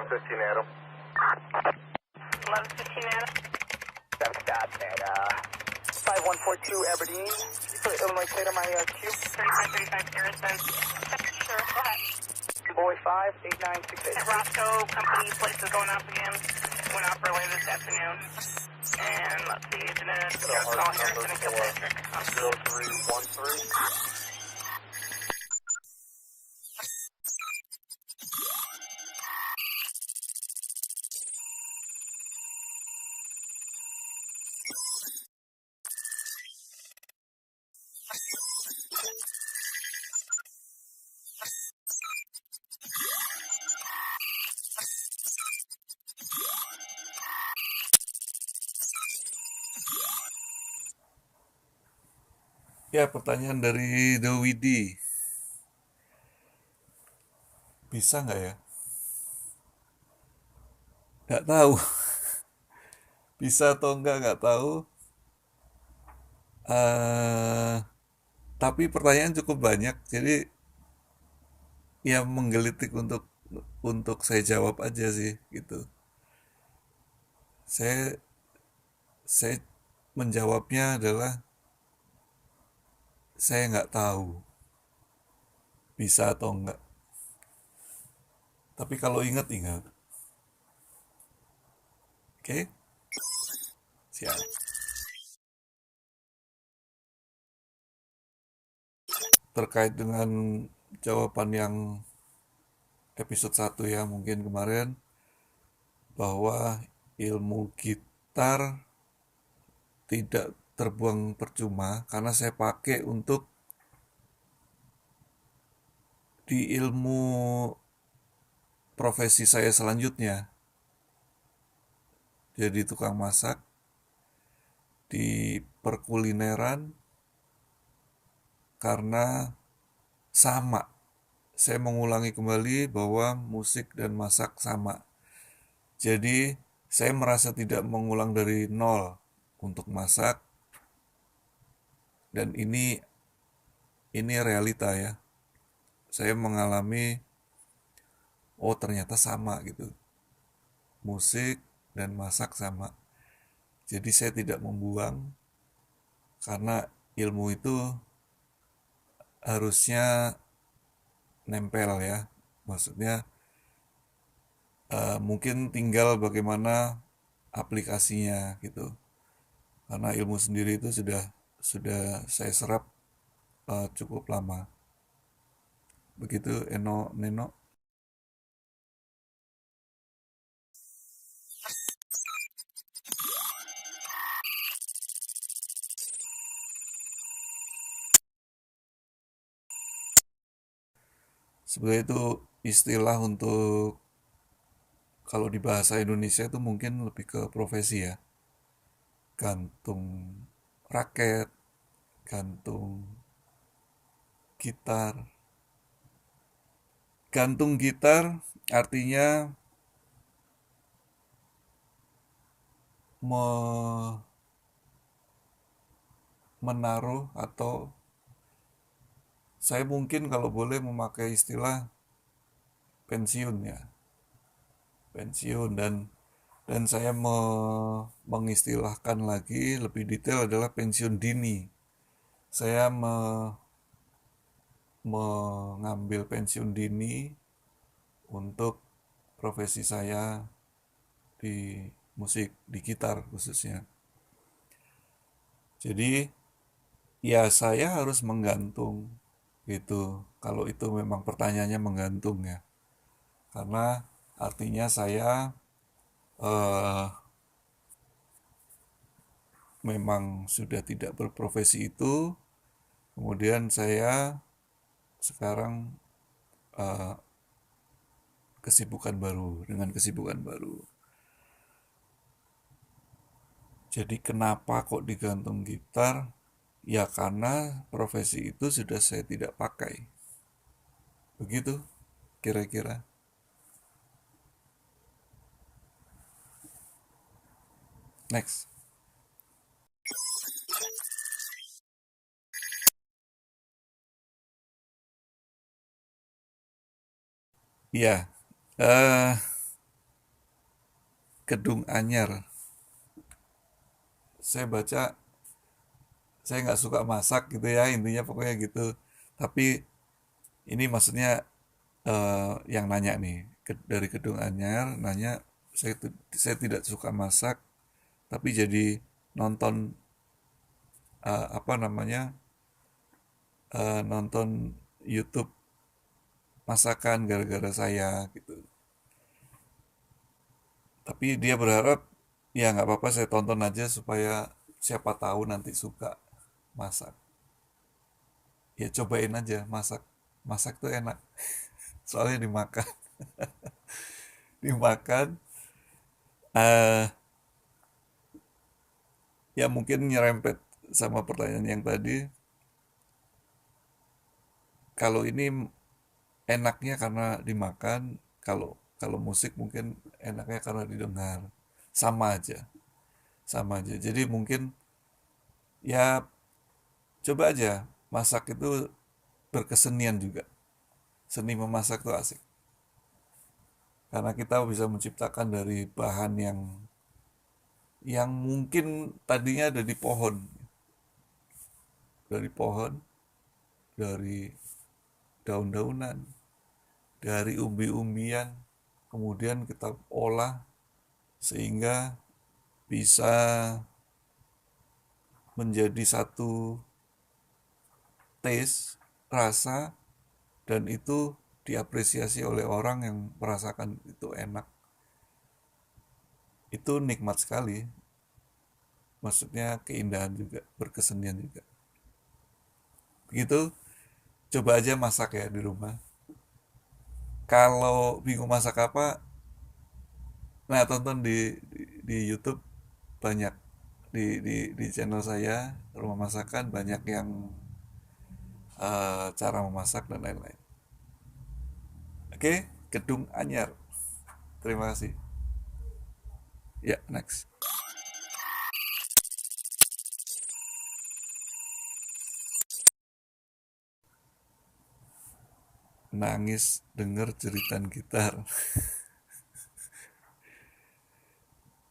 11:15 Adam. 11:15 Adam. That's that at 5142 Aberdeen. Can you put Illinois State on my queue? 3535 Harrison. Sure, go ahead. Boy 58968. At Roscoe Company, place is going off again. Went off earlier this afternoon. And let's see, it's in a call Harrison and Kilpatrick. 0313. Ya, pertanyaan dari The Widi. Bisa nggak ya? Nggak tahu. Bisa atau nggak tahu. Tapi pertanyaan cukup banyak, jadi ya menggelitik untuk saya jawab aja sih, gitu. Saya menjawabnya adalah saya nggak tahu bisa atau enggak. Tapi kalau ingat. Oke? Siap. Terkait dengan jawaban yang episode 1 ya, mungkin kemarin, bahwa ilmu gitar tidak terbuang percuma karena saya pakai untuk di ilmu profesi saya selanjutnya. Jadi tukang masak di perkulineran, karena sama. Saya mengulangi kembali bahwa musik dan masak sama. Jadi saya merasa tidak mengulang dari nol untuk masak. Dan ini realita ya. Saya mengalami, oh ternyata sama gitu. Musik dan masak sama. Jadi saya tidak membuang, karena ilmu itu harusnya nempel ya. Maksudnya mungkin tinggal bagaimana aplikasinya gitu. Karena ilmu sendiri itu sudah saya serap cukup lama. Begitu Neno. Sebenarnya itu istilah untuk, kalau di bahasa Indonesia itu mungkin lebih ke profesi ya. Gantung raket, gantung gitar. Gantung gitar artinya menaruh, atau saya mungkin kalau boleh memakai istilah pensiun ya. Pensiun, dan saya mengistilahkan lagi lebih detail adalah pensiun dini. Saya mengambil pensiun dini untuk profesi saya di musik, di gitar khususnya. Jadi ya saya harus menggantung gitu, kalau itu memang pertanyaannya menggantung ya. Karena artinya saya memang sudah tidak berprofesi itu, kemudian saya sekarang dengan kesibukan baru. Jadi kenapa kok digantung gitar? Ya karena profesi itu sudah saya tidak pakai. Begitu kira-kira. Next. Ya, Kedung Anyar. Saya baca, saya nggak suka masak gitu ya, intinya pokoknya gitu. Tapi ini maksudnya yang nanya nih, dari Kedung Anyar, nanya, saya tidak suka masak, tapi jadi nonton apa namanya, nonton YouTube masakan gara-gara saya gitu. Tapi dia berharap ya nggak apa-apa saya tonton aja supaya siapa tahu nanti suka masak. Ya cobain aja masak. Masak tuh enak. Soalnya dimakan. Dimakan. eh Ya mungkin nyerempet sama pertanyaan yang tadi. Kalau ini enaknya karena dimakan. Kalau kalau musik mungkin enaknya karena didengar. Sama aja. Sama aja. Jadi mungkin ya coba aja masak itu berkesenian juga. Seni memasak itu asik. Karena kita bisa menciptakan dari bahan yang mungkin tadinya ada di pohon. Dari pohon, dari daun-daunan, dari umbi-umbian, kemudian kita olah sehingga bisa menjadi satu taste, rasa, dan itu diapresiasi oleh orang yang merasakan itu enak. Itu nikmat sekali. Maksudnya keindahan juga, berkesenian juga. Begitu, coba aja masak ya di rumah. Kalau bingung masak apa, nah tonton di YouTube banyak di channel saya Rumah Masakan banyak yang cara memasak dan lain-lain. Oke, Kedung Anyar. Terima kasih. Ya, next. Nangis denger jeritan gitar.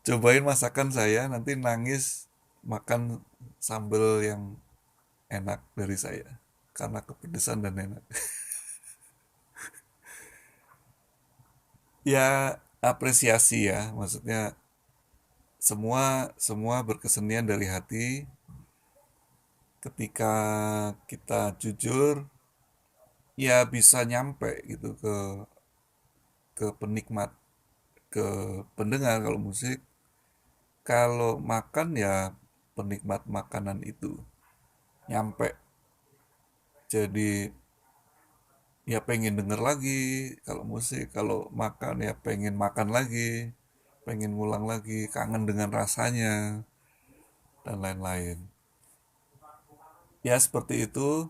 Cobain masakan saya, nanti nangis makan sambal yang enak dari saya. Karena kepedesan dan enak. Ya, apresiasi ya, maksudnya semua semua berkesenian dari hati. Ketika kita jujur, ya bisa nyampe gitu ke penikmat, ke pendengar kalau musik. Kalau makan ya penikmat makanan itu nyampe. Jadi ya pengen denger lagi kalau musik, kalau makan ya pengen makan lagi, pengen ngulang lagi, kangen dengan rasanya dan lain-lain. Ya seperti itu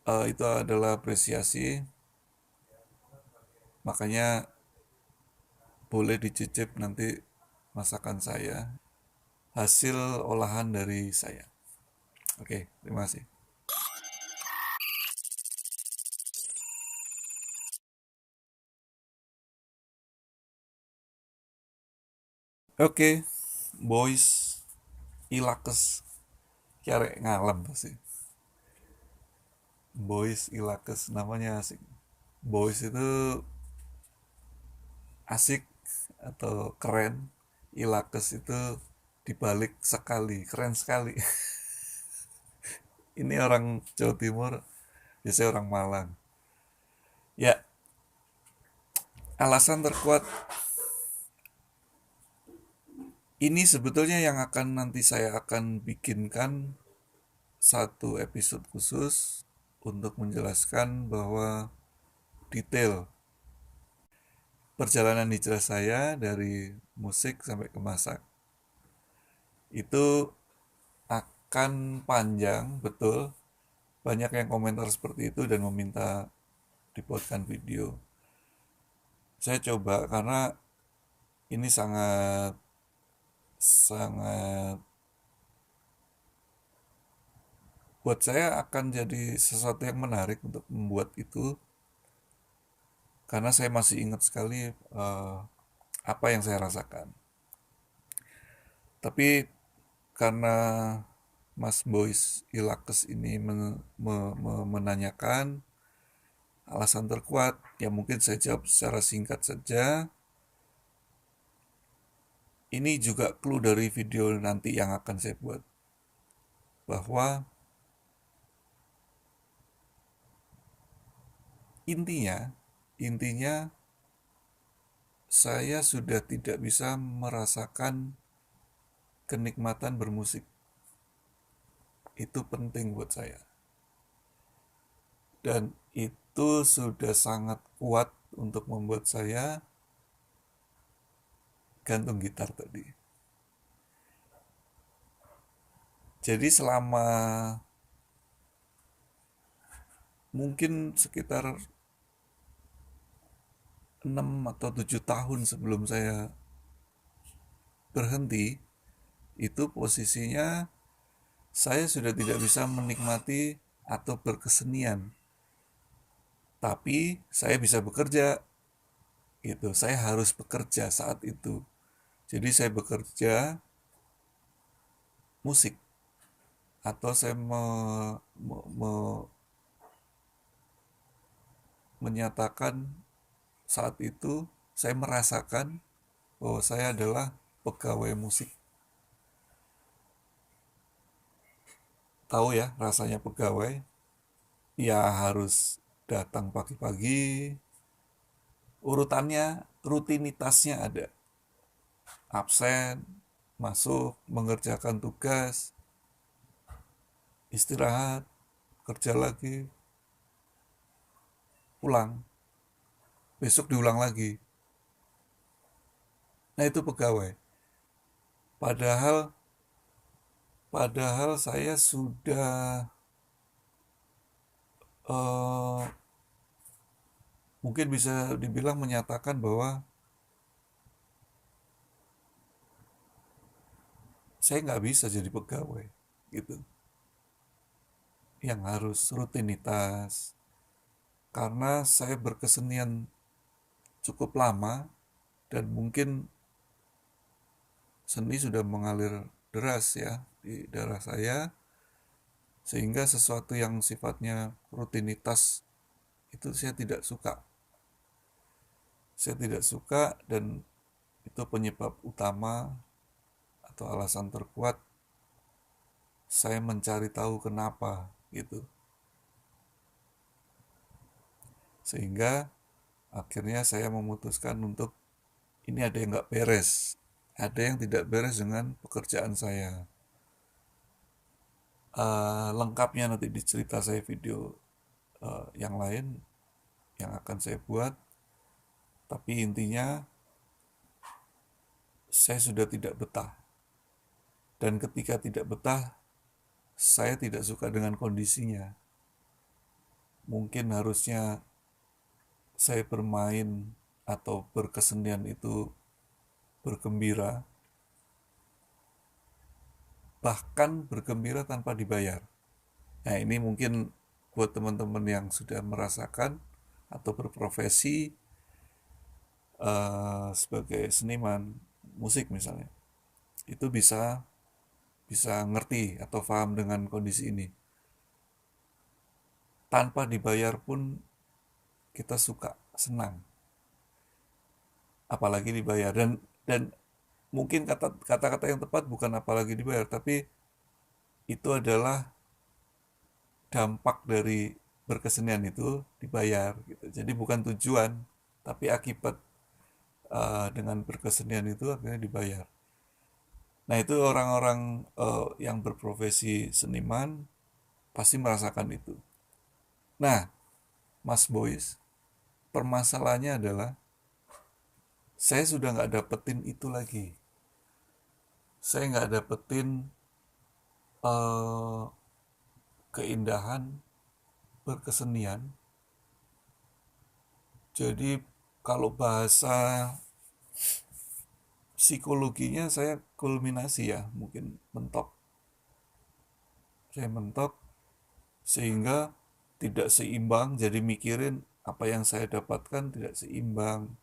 adalah apresiasi. Makanya boleh dicicip nanti masakan saya, hasil olahan dari saya. Oke, terima kasih. Oke, boys ilakes cari ngalam pasti. Boys ilakes namanya asik. Boys itu asik atau keren. Ilakes itu dibalik sekali, keren sekali. Ini orang Jawa Timur, biasanya orang Malang. Ya, alasan terkuat ini sebetulnya yang akan nanti saya akan bikinkan satu episode khusus untuk menjelaskan bahwa detail perjalanan hijrah saya dari musik sampai ke masak itu akan panjang, betul. Banyak yang komentar seperti itu dan meminta dibuatkan video. Saya coba karena ini sangat sangat buat saya akan jadi sesuatu yang menarik untuk membuat itu karena saya masih ingat sekali apa yang saya rasakan. Tapi karena Mas Boys Ilakes ini menanyakan alasan terkuat, ya mungkin saya jawab secara singkat saja. Ini juga clue dari video nanti yang akan saya buat, bahwa intinya saya sudah tidak bisa merasakan kenikmatan bermusik. Itu penting buat saya. Dan itu sudah sangat kuat untuk membuat saya gantung gitar tadi. Jadi selama mungkin sekitar 6 atau 7 tahun sebelum saya berhenti, itu posisinya saya sudah tidak bisa menikmati atau berkesenian. Tapi saya bisa bekerja, gitu. Saya harus bekerja saat itu. Jadi saya bekerja musik, atau saya menyatakan saat itu saya merasakan bahwa saya adalah pegawai musik. Tahu ya rasanya pegawai? Ya harus datang pagi-pagi, urutannya, rutinitasnya ada. Absen, masuk, mengerjakan tugas, istirahat, kerja lagi, pulang, besok diulang lagi. Nah itu pegawai. Padahal saya sudah mungkin bisa dibilang menyatakan bahwa saya nggak bisa jadi pegawai, gitu. Yang harus rutinitas. Karena saya berkesenian cukup lama dan mungkin seni sudah mengalir deras ya di darah saya, sehingga sesuatu yang sifatnya rutinitas itu saya tidak suka. Saya tidak suka, dan itu penyebab utama atau alasan terkuat saya mencari tahu kenapa, gitu. Sehingga akhirnya saya memutuskan untuk ini ada yang nggak beres, ada yang tidak beres dengan pekerjaan saya. Lengkapnya nanti di cerita saya video yang lain yang akan saya buat. Tapi intinya saya sudah tidak betah. Dan ketika tidak betah, saya tidak suka dengan kondisinya. Mungkin harusnya saya bermain atau berkesenian itu bergembira, bahkan bergembira tanpa dibayar. Nah ini mungkin buat teman-teman yang sudah merasakan atau berprofesi sebagai seniman musik misalnya, itu bisa ngerti atau paham dengan kondisi ini. Tanpa dibayar pun kita suka, senang, apalagi dibayar. Dan mungkin kata-kata yang tepat bukan apalagi dibayar, tapi itu adalah dampak dari berkesenian itu dibayar, gitu. Jadi bukan tujuan, tapi akibat dengan berkesenian itu akhirnya dibayar. Nah itu orang-orang yang berprofesi seniman pasti merasakan itu. Nah, Mas Boys, permasalahannya adalah saya sudah nggak dapetin itu lagi. Saya nggak dapetin keindahan berkesenian. Jadi kalau bahasa psikologinya saya kulminasi ya, mungkin mentok. Saya mentok sehingga tidak seimbang, jadi mikirin apa yang saya dapatkan tidak seimbang.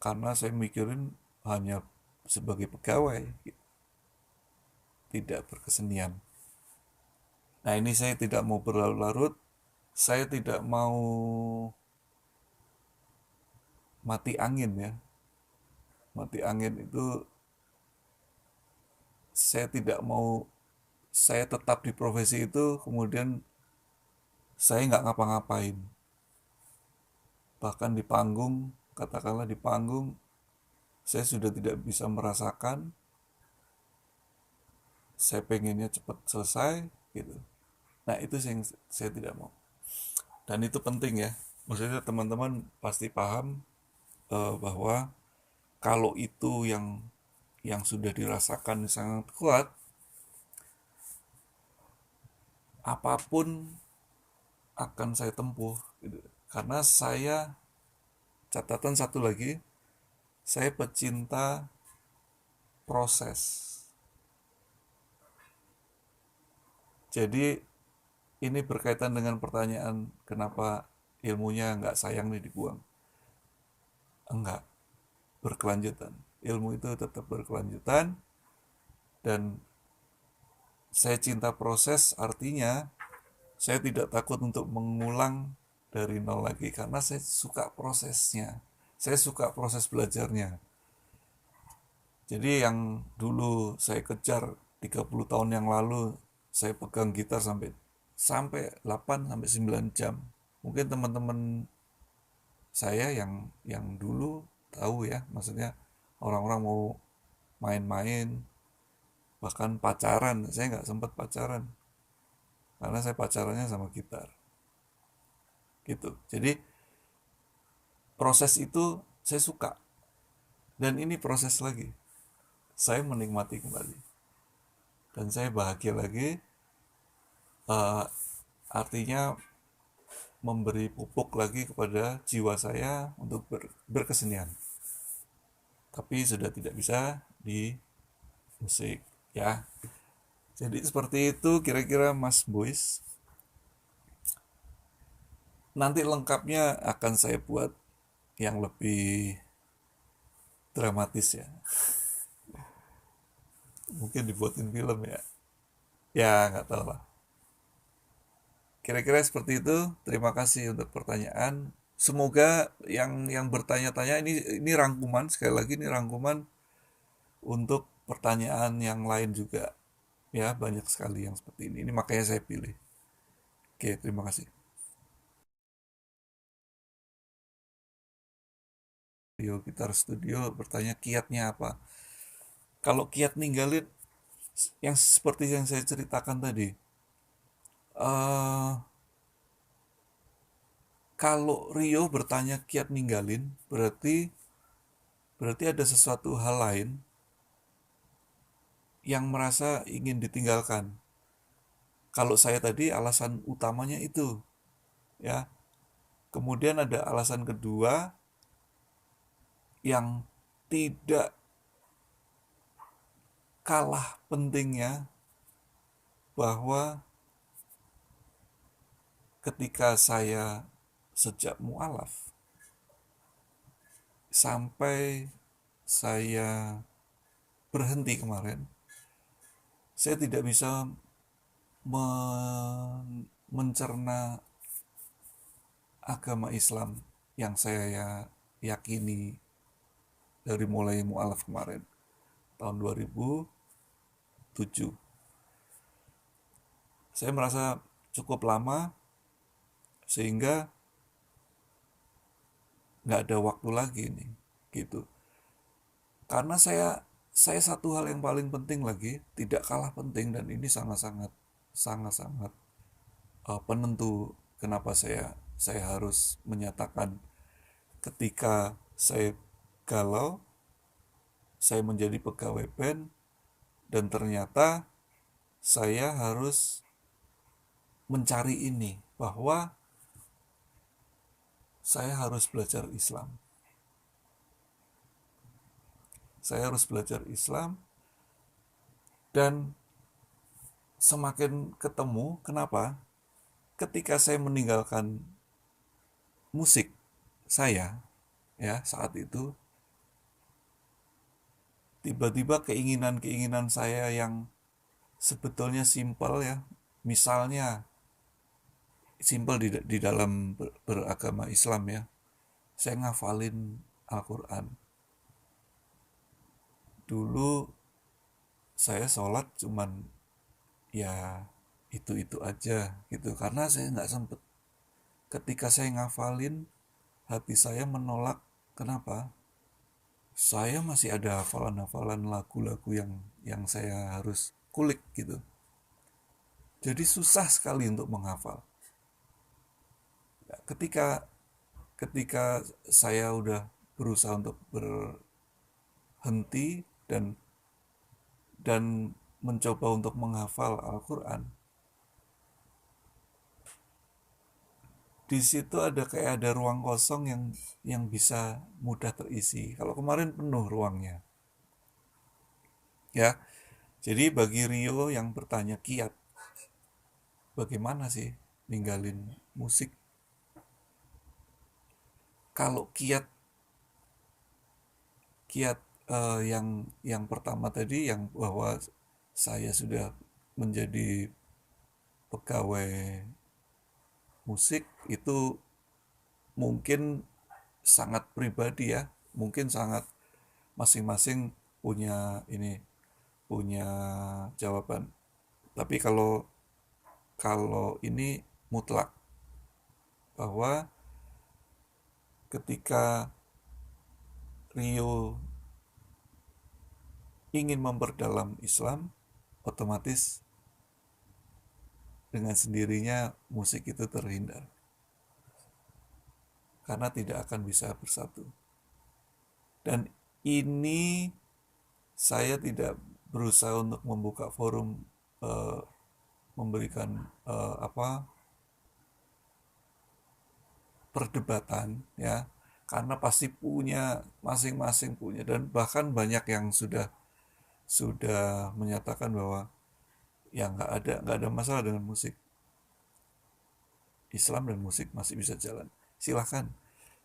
Karena saya mikirin hanya sebagai pegawai. tidak berkesenian. Nah, ini saya tidak mau berlarut-larut, saya tidak mau mati angin ya. Mati angin itu saya tidak mau, saya tetap di profesi itu, kemudian saya nggak ngapa-ngapain. Bahkan di panggung, katakanlah di panggung, saya sudah tidak bisa merasakan, saya pengennya cepat selesai, gitu. Nah, itu yang saya tidak mau. Dan itu penting ya. Maksudnya teman-teman pasti paham bahwa kalau itu yang sudah dirasakan sangat kuat, apapun akan saya tempuh gitu. Karena saya, catatan satu lagi, saya pecinta proses. Jadi ini berkaitan dengan pertanyaan kenapa ilmunya nggak sayang nih dibuang. Enggak, berkelanjutan. Ilmu itu tetap berkelanjutan, dan saya cinta proses, artinya saya tidak takut untuk mengulang dari nol lagi karena saya suka prosesnya. Saya suka proses belajarnya. Jadi yang dulu saya kejar 30 tahun yang lalu, saya pegang gitar sampai 8 sampai 9 jam. Mungkin teman-teman saya yang dulu tahu ya, maksudnya orang-orang mau main-main, bahkan pacaran. Saya nggak sempat pacaran karena saya pacarannya sama gitar gitu. Jadi proses itu saya suka, dan ini proses lagi, saya menikmati kembali dan saya bahagia lagi. Artinya memberi pupuk lagi kepada jiwa saya untuk berkesenian, tapi sudah tidak bisa di musik ya. Jadi seperti itu kira-kira Mas Boys. Nanti lengkapnya akan saya buat yang lebih dramatis ya. Mungkin dibuatin film ya. Ya nggak tahu lah. Kira-kira seperti itu. Terima kasih untuk pertanyaan. Semoga yang bertanya-tanya ini rangkuman, sekali lagi ini rangkuman untuk pertanyaan yang lain juga. Ya, banyak sekali yang seperti ini. Ini makanya saya pilih. Oke, terima kasih. Gitar Studio bertanya kiatnya apa? Kalau kiat ninggalin, yang seperti yang saya ceritakan tadi, kalau Rio bertanya kiat ninggalin, berarti ada sesuatu hal lain yang merasa ingin ditinggalkan. Kalau saya tadi alasan utamanya itu, ya. Kemudian ada alasan kedua yang tidak kalah pentingnya, bahwa ketika saya sejak mu'alaf sampai saya berhenti kemarin, saya tidak bisa mencerna agama Islam yang saya yakini dari mulai mu'alaf kemarin tahun 2007. Saya merasa cukup lama sehingga nggak ada waktu lagi nih gitu. Karena saya satu hal yang paling penting lagi, tidak kalah penting, dan ini sangat-sangat penentu kenapa saya harus menyatakan ketika saya galau, saya menjadi pegawai band, dan ternyata saya harus mencari ini, bahwa saya harus belajar Islam. Saya harus belajar Islam, dan semakin ketemu, kenapa? Ketika saya meninggalkan musik saya, ya saat itu, tiba-tiba keinginan-keinginan saya yang sebetulnya simpel ya. Misalnya simpel di dalam beragama Islam ya. Saya ngafalin Al-Quran. Dulu saya sholat cuman ya itu aja gitu, karena saya nggak sempet. Ketika saya ngafalin, hati saya menolak. Kenapa? Saya masih ada hafalan-hafalan lagu-lagu yang saya harus kulik gitu. Jadi susah sekali untuk menghafal. Ketika ketika saya udah berusaha untuk berhenti dan mencoba untuk menghafal Al-Quran, di situ kayak ada ruang kosong yang bisa mudah terisi. Kalau kemarin penuh ruangnya, ya. Jadi bagi Rio yang bertanya kiat, bagaimana sih ninggalin musik? Kalau kiat yang pertama tadi, yang bahwa saya sudah menjadi pegawai musik, itu mungkin sangat pribadi ya, mungkin sangat masing-masing punya jawaban. Tapi kalau ini mutlak, bahwa ketika Rio ingin memperdalam Islam, otomatis dengan sendirinya musik itu terhindar, karena tidak akan bisa bersatu. Dan ini saya tidak berusaha untuk membuka forum, memberikan perdebatan ya, karena pasti masing-masing punya, dan bahkan banyak yang sudah menyatakan bahwa ya nggak ada masalah dengan musik. Islam dan musik masih bisa jalan. Silahkan.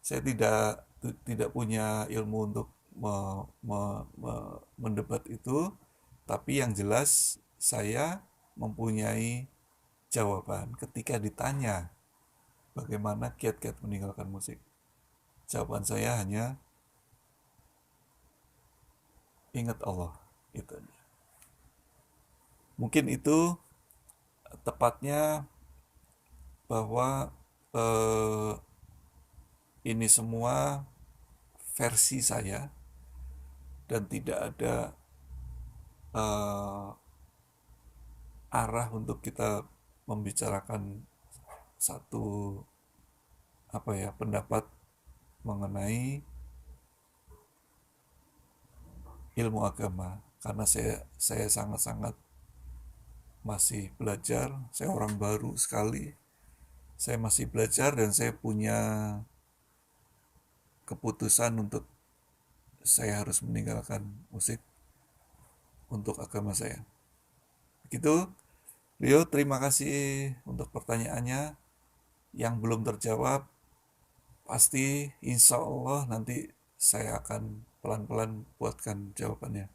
Saya tidak punya ilmu untuk mendebat itu, tapi yang jelas saya mempunyai jawaban ketika ditanya bagaimana kiat-kiat meninggalkan musik. Jawaban saya hanya ingat Allah. Itu aja. Mungkin itu tepatnya, bahwa ini semua versi saya dan tidak ada arah untuk kita membicarakan satu pendapat mengenai ilmu agama, karena saya sangat-sangat masih belajar. Saya orang baru sekali. Saya masih belajar dan saya punya keputusan untuk saya harus meninggalkan musik untuk agama saya. Begitu, Rio, terima kasih untuk pertanyaannya. Yang belum terjawab, pasti insya Allah nanti saya akan pelan-pelan buatkan jawabannya.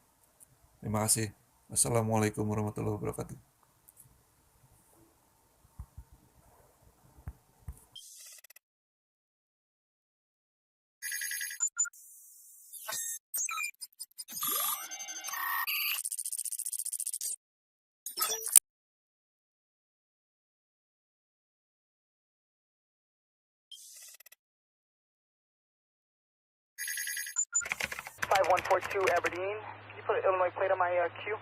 Terima kasih. Wassalamualaikum warahmatullahi wabarakatuh. Five one four two Aberdeen. Can you put an Illinois plate on my queue?